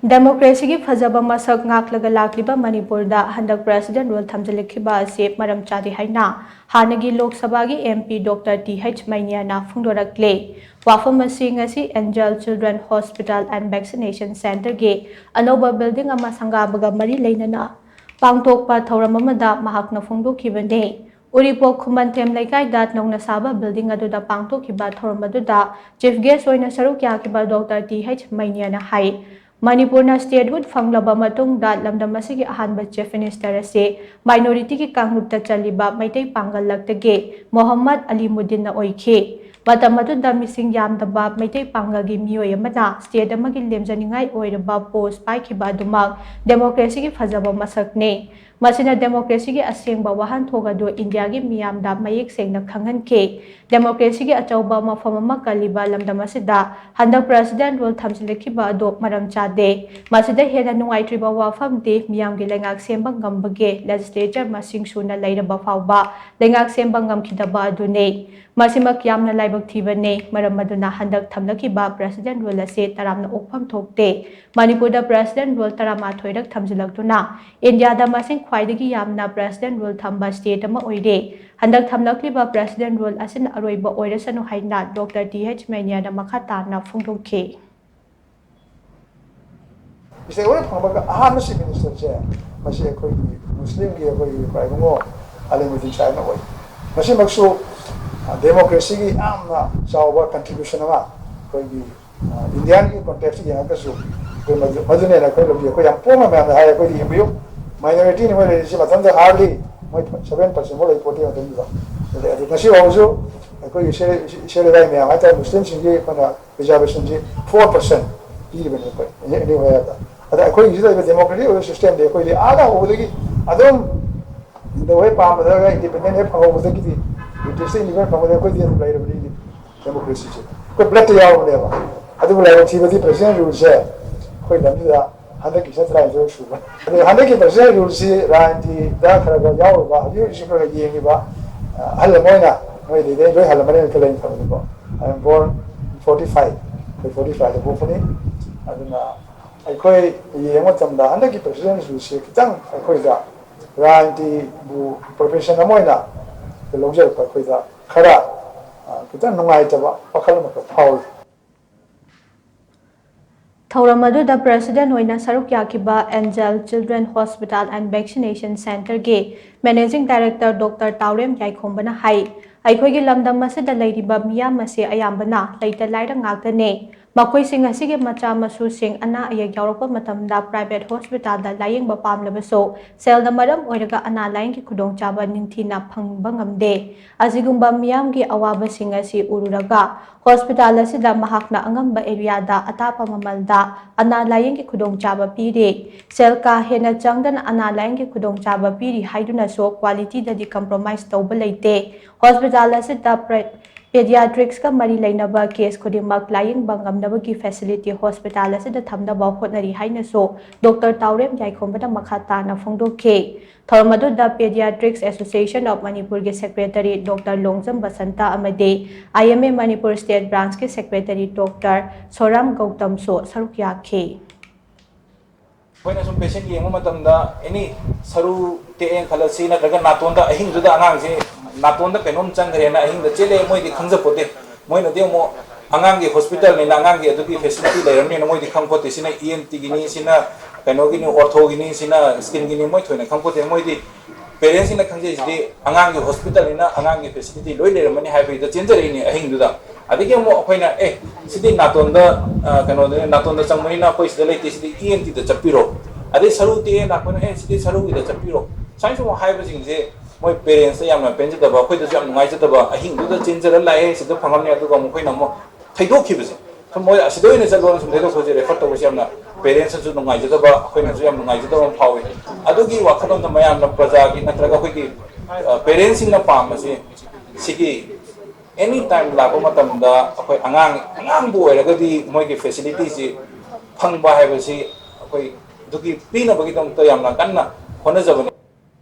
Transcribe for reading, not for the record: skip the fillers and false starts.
Democracy ki Phajaba Masak Ngaklaga Lakliba Manipur da handak President Thamjilakkhiba Maram Chade haina hannagi Lok Sabha ki MP Dr Th Meinya na phongdorakli wafam ngasi Angel Children Hospital and Vaccination Center ge anoba building ama sangabaga mari leinana pangtokpa thoram amada mahakna phongdokhibane Uripok Khumantem Laikai dat nongna saba building aduda pangtokhiba thoram aduda chief guest oina saruk yakiba Dr Th Meinya na hai Manipur na statehood fanglaba matung da lamdam asigi ahanba chief minister ase minority ki kangrupta chaliba maitai pangal laktage Muhammad Ali Muddin na oikhe matam aduda mising yamdaba maitai pangagi miyoi amana state amagi lemjaningai oiraba post paikhiba dumak democracy ki Phajaba masak ne masina democracy ki asengba wahan thoga do India gi miyamda mayek sengna khanghanke democracy ki achauba mafam ama kaliba lamdam asida handak president Thamjilakhibasi Maram Chade masida hena nungaitriba wafam de miyam gi lengak semba ngambage legislature masing suna lairaba fawba lengak semba ngamkhidaba adune masimak yamna laibak thibane maram aduna handak thamlakhiba president ase taramna okpham thokte Manipur da president tarama thoirak thamjilaktuna India da masing khwaidagi yamna president thamba state ama oire handak thamlakliba president asin aroiba oirasanu haina Dr Th Meinya da makhata na phongdokhe Isai oi phangba ahana si minister che masi khoi muslim gi khoi praibungo alimudin chai na oi masi maksu democracy gi amna chawa contribution ma khoi gi indian gi context gi anga su khoi madune na khoi lobi khoi yam ponga ma ha khoi di mbiyo minority ni moi si matam da hardly moi 7% mo lai poti adum ba de masi wa uzo khoi share dai me ata muslim singi pana reservation ji 4% di bene khoi ni wa ya ada khoi ji da democratic system de khoi ada obudagi adum the way palm the independent have obudagi di it is even from the khoi di lai rabni democracy che khoi black ya ho le ba adu lai chi badi president rule che khoi lam da handak ki satra jo shu ba handak ki president rule si ran di da khara ga ya ba yu shi ko ye ni ba hal moina noi de de hal mane claim fa ba I am born 45 45 the bofani aduna khoi ye mo chamda handak ki president rule si kitang khoi da ran di bu professional moina the logger khoi da khara kitang nungai ta ba pakhal ma ka phau Thauramadu the president oina saruk yakiba Angel Children Hospital and Vaccination Center ge managing director Dr Th Meinya hai aikhoi lamdam masida leiriba miyam mase ayambana leita laira ngaktane makoi sing asige macha masu sing ana ayak yaurpa matamda private hospital da layeng ba pamlabaso sel da maram oiraga ana layeng ki khudong chaba ningthina phangba ngamde azigumba miyam gi awaba sing asi ururaga hospital asida mahakna angamba area da atapa mamalda ana layeng ki khudong chaba pire sel ka hena changdan ana layeng ki khudong chaba piri haiduna so quality da di compromise tawba leite hospital asida pediatrics ka mari lainaba case khodimak laying bangamnaba ki facility hospital asida thamnaba hotnari haina so Dr Th Meinya da makhata na phongdokhe Thormadu da Pediatrics Association of Manipur ge secretary Dr Longjam Basanta amade IMA Manipur State Branch ke secretary Dr Soram Gautam so saruk yakhe When some patient yeng matamda any saru te en khalasi na daga natonda ahing juda angang je natonda penom changre na ahing da chele moi di khangja pote moi na demo angang ge hospital ni angang ge aduki facility le ramni na moi di khangpote sina ENT gini sina kano gini ortho gini sina skin gini moi thoina khangpote moi di parents ina khangje ji angang ge hospital ni na angang ge facility loi le ramani hai da chenjare ni ahing juda adike mo khoina sidi natonda kano de natonda changmani na pois de leite sidi ENT da chapiro ade saru te na khona sidi saru gi da chapiro science mo hai ba jing je moi parents yam na penja da ba khoi da jam ngai ja da ba ahing du da chenjara lai sidi phangam ne adu ga mo khoina mo thaidok khi bese so moi asido ine jalo na sum thaidok so je refer to yam na parents su ngai ja da ba khoina su yam ngai ja da ba phawi adu gi wakhalon da mayam na praja gi natra ga khoi gi parents na pam ase sigi anytime lago matamda akoi angang bu oiragadi moigi facilities ji phangba haibasi akoi duki pina bagi dom to yamna kanna hona jabani